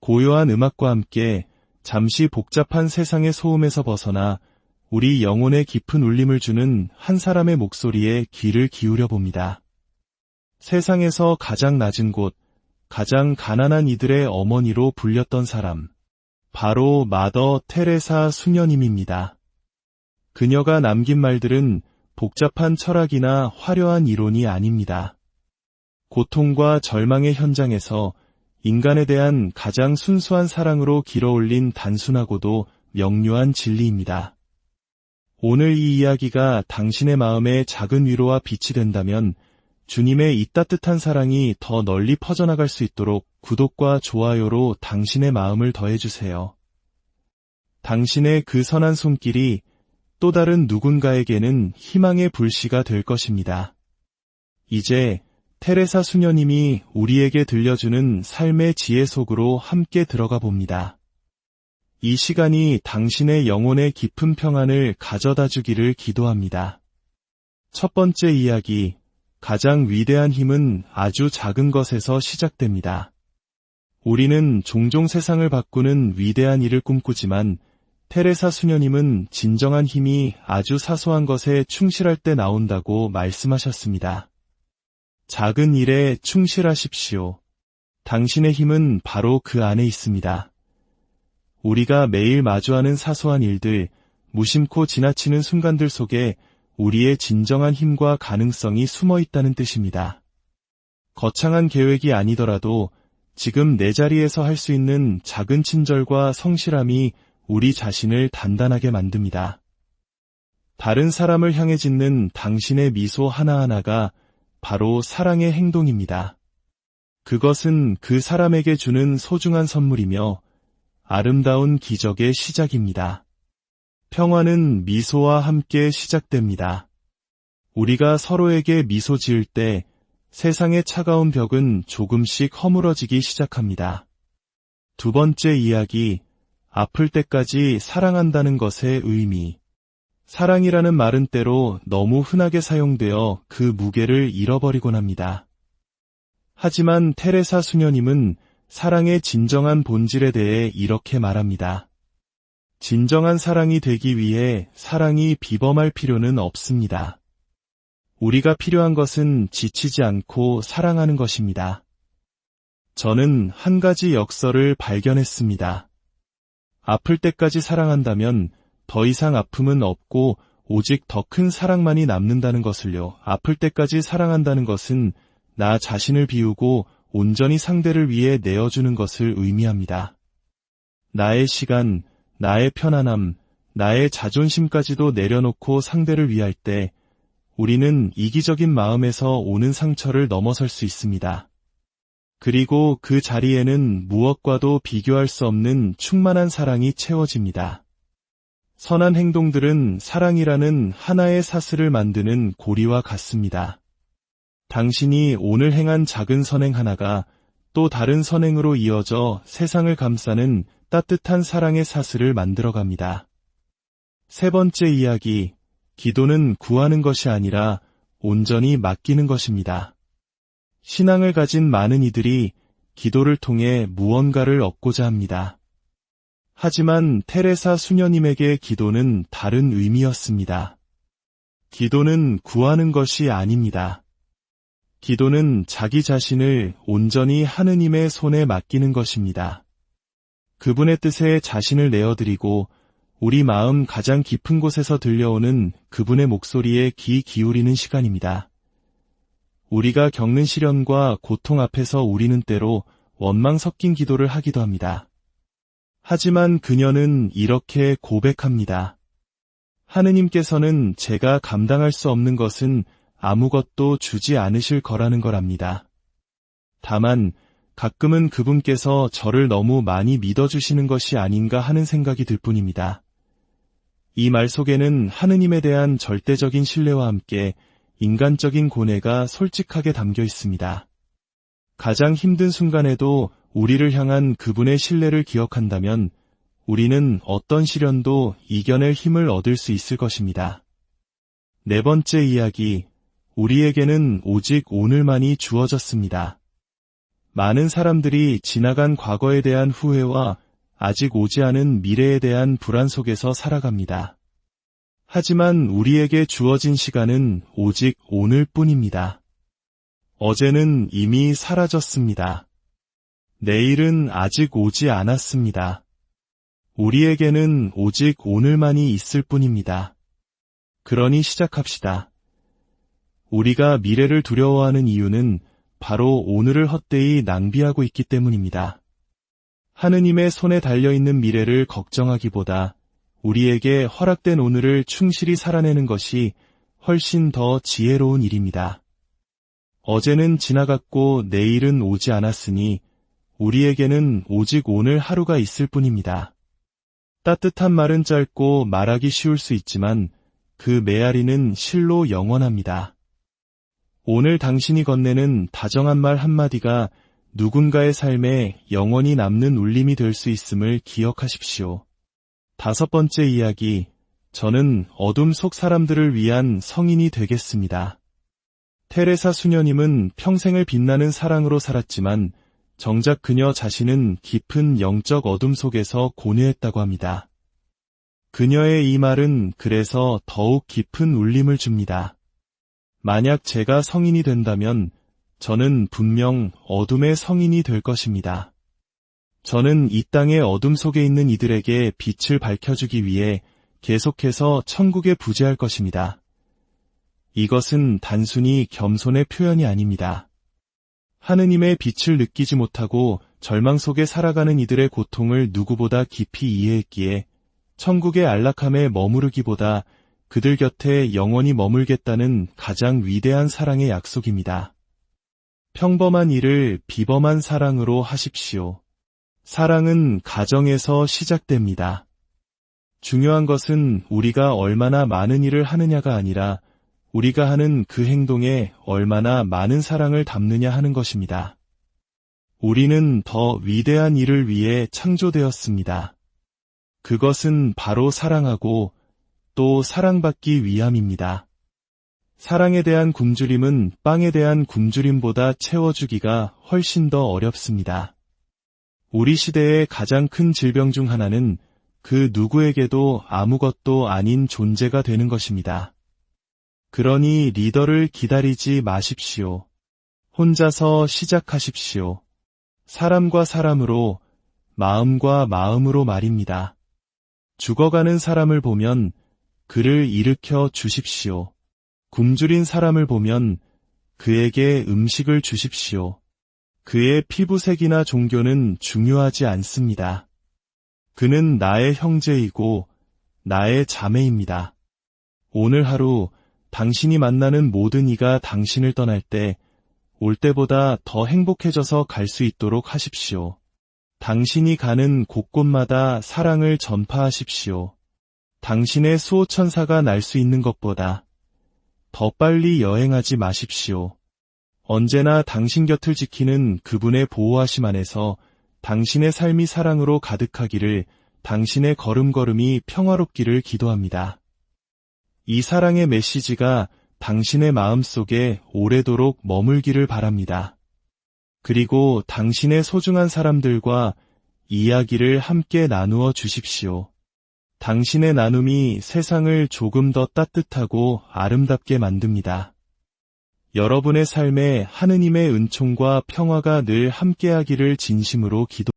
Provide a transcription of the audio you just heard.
고요한 음악과 함께 잠시 복잡한 세상의 소음에서 벗어나 우리 영혼에 깊은 울림을 주는 한 사람의 목소리에 귀를 기울여 봅니다. 세상에서 가장 낮은 곳, 가장 가난한 이들의 어머니로 불렸던 사람, 바로 마더 테레사 수녀님입니다. 그녀가 남긴 말들은 복잡한 철학이나 화려한 이론이 아닙니다. 고통과 절망의 현장에서 인간에 대한 가장 순수한 사랑으로 길어올린 단순하고도 명료한 진리입니다. 오늘 이 이야기가 당신의 마음에 작은 위로와 빛이 된다면 주님의 이 따뜻한 사랑이 더 널리 퍼져나갈 수 있도록 구독과 좋아요로 당신의 마음을 더해주세요. 당신의 그 선한 손길이 또 다른 누군가에게는 희망의 불씨가 될 것입니다. 이제 테레사 수녀님이 우리에게 들려주는 삶의 지혜 속으로 함께 들어가 봅니다. 이 시간이 당신의 영혼의 깊은 평안을 가져다 주기를 기도합니다. 첫 번째 이야기, 가장 위대한 힘은 아주 작은 것에서 시작됩니다. 우리는 종종 세상을 바꾸는 위대한 일을 꿈꾸지만 테레사 수녀님은 진정한 힘이 아주 사소한 것에 충실할 때 나온다고 말씀하셨습니다. 작은 일에 충실하십시오. 당신의 힘은 바로 그 안에 있습니다. 우리가 매일 마주하는 사소한 일들, 무심코 지나치는 순간들 속에 우리의 진정한 힘과 가능성이 숨어 있다는 뜻입니다. 거창한 계획이 아니더라도 지금 내 자리에서 할 수 있는 작은 친절과 성실함이 우리 자신을 단단하게 만듭니다. 다른 사람을 향해 짓는 당신의 미소 하나하나가 바로 사랑의 행동입니다. 그것은 그 사람에게 주는 소중한 선물이며 아름다운 기적의 시작입니다. 평화는 미소와 함께 시작됩니다. 우리가 서로에게 미소 지을 때 세상의 차가운 벽은 조금씩 허물어지기 시작합니다. 두 번째 이야기, 아플 때까지 사랑한다는 것의 의미. 사랑이라는 말은 때로 너무 흔하게 사용되어 그 무게를 잃어버리곤 합니다. 하지만 테레사 수녀님은 사랑의 진정한 본질에 대해 이렇게 말합니다. 진정한 사랑이 되기 위해 사랑이 비범할 필요는 없습니다. 우리가 필요한 것은 지치지 않고 사랑하는 것입니다. 저는 한 가지 역설을 발견했습니다. 아플 때까지 사랑한다면 더 이상 아픔은 없고 오직 더 큰 사랑만이 남는다는 것을요. 아플 때까지 사랑한다는 것은 나 자신을 비우고 온전히 상대를 위해 내어주는 것을 의미합니다. 나의 시간, 나의 편안함, 나의 자존심까지도 내려놓고 상대를 위할 때 우리는 이기적인 마음에서 오는 상처를 넘어설 수 있습니다. 그리고 그 자리에는 무엇과도 비교할 수 없는 충만한 사랑이 채워집니다. 선한 행동들은 사랑이라는 하나의 사슬을 만드는 고리와 같습니다. 당신이 오늘 행한 작은 선행 하나가 또 다른 선행으로 이어져 세상을 감싸는 따뜻한 사랑의 사슬을 만들어갑니다. 세 번째 이야기, 기도는 구하는 것이 아니라 온전히 맡기는 것입니다. 신앙을 가진 많은 이들이 기도를 통해 무언가를 얻고자 합니다. 하지만 테레사 수녀님에게 기도는 다른 의미였습니다. 기도는 구하는 것이 아닙니다. 기도는 자기 자신을 온전히 하느님의 손에 맡기는 것입니다. 그분의 뜻에 자신을 내어드리고 우리 마음 가장 깊은 곳에서 들려오는 그분의 목소리에 귀 기울이는 시간입니다. 우리가 겪는 시련과 고통 앞에서 우리는 때로 원망 섞인 기도를 하기도 합니다. 하지만 그녀는 이렇게 고백합니다. 하느님께서는 제가 감당할 수 없는 것은 아무것도 주지 않으실 거라는 걸 압니다. 다만 가끔은 그분께서 저를 너무 많이 믿어주시는 것이 아닌가 하는 생각이 들 뿐입니다. 이 말 속에는 하느님에 대한 절대적인 신뢰와 함께 인간적인 고뇌가 솔직하게 담겨 있습니다. 가장 힘든 순간에도 우리를 향한 그분의 신뢰를 기억한다면 우리는 어떤 시련도 이겨낼 힘을 얻을 수 있을 것입니다. 네 번째 이야기, 우리에게는 오직 오늘만이 주어졌습니다. 많은 사람들이 지나간 과거에 대한 후회와 아직 오지 않은 미래에 대한 불안 속에서 살아갑니다. 하지만 우리에게 주어진 시간은 오직 오늘뿐입니다. 어제는 이미 사라졌습니다. 내일은 아직 오지 않았습니다. 우리에게는 오직 오늘만이 있을 뿐입니다. 그러니 시작합시다. 우리가 미래를 두려워하는 이유는 바로 오늘을 헛되이 낭비하고 있기 때문입니다. 하느님의 손에 달려있는 미래를 걱정하기보다 우리에게 허락된 오늘을 충실히 살아내는 것이 훨씬 더 지혜로운 일입니다. 어제는 지나갔고 내일은 오지 않았으니 우리에게는 오직 오늘 하루가 있을 뿐입니다. 따뜻한 말은 짧고 말하기 쉬울 수 있지만 그 메아리는 실로 영원합니다. 오늘 당신이 건네는 다정한 말 한마디가 누군가의 삶에 영원히 남는 울림이 될 수 있음을 기억하십시오. 5번째 이야기, 저는 어둠 속 사람들을 위한 성인이 되겠습니다. 테레사 수녀님은 평생을 빛나는 사랑으로 살았지만 정작 그녀 자신은 깊은 영적 어둠 속에서 고뇌했다고 합니다. 그녀의 이 말은 그래서 더욱 깊은 울림을 줍니다. 만약 제가 성인이 된다면 저는 분명 어둠의 성인이 될 것입니다. 저는 이 땅의 어둠 속에 있는 이들에게 빛을 밝혀주기 위해 계속해서 천국에 부재할 것입니다. 이것은 단순히 겸손의 표현이 아닙니다. 하느님의 빛을 느끼지 못하고 절망 속에 살아가는 이들의 고통을 누구보다 깊이 이해했기에 천국의 안락함에 머무르기보다 그들 곁에 영원히 머물겠다는 가장 위대한 사랑의 약속입니다. 평범한 일을 비범한 사랑으로 하십시오. 사랑은 가정에서 시작됩니다. 중요한 것은 우리가 얼마나 많은 일을 하느냐가 아니라 우리가 하는 그 행동에 얼마나 많은 사랑을 담느냐 하는 것입니다. 우리는 더 위대한 일을 위해 창조되었습니다. 그것은 바로 사랑하고 또 사랑받기 위함입니다. 사랑에 대한 굶주림은 빵에 대한 굶주림보다 채워주기가 훨씬 더 어렵습니다. 우리 시대의 가장 큰 질병 중 하나는 그 누구에게도 아무것도 아닌 존재가 되는 것입니다. 그러니 리더를 기다리지 마십시오. 혼자서 시작하십시오. 사람과 사람으로, 마음과 마음으로 말입니다. 죽어가는 사람을 보면 그를 일으켜 주십시오. 굶주린 사람을 보면 그에게 음식을 주십시오. 그의 피부색이나 종교는 중요하지 않습니다. 그는 나의 형제이고 나의 자매입니다. 오늘 하루 당신이 만나는 모든 이가 당신을 떠날 때 올 때보다 더 행복해져서 갈 수 있도록 하십시오. 당신이 가는 곳곳마다 사랑을 전파하십시오. 당신의 수호천사가 날 수 있는 것보다 더 빨리 여행하지 마십시오. 언제나 당신 곁을 지키는 그분의 보호하심 안에서 당신의 삶이 사랑으로 가득하기를, 당신의 걸음걸음이 평화롭기를 기도합니다. 이 사랑의 메시지가 당신의 마음속에 오래도록 머물기를 바랍니다. 그리고 당신의 소중한 사람들과 이야기를 함께 나누어 주십시오. 당신의 나눔이 세상을 조금 더 따뜻하고 아름답게 만듭니다. 여러분의 삶에 하느님의 은총과 평화가 늘 함께하기를 진심으로 기도합니다.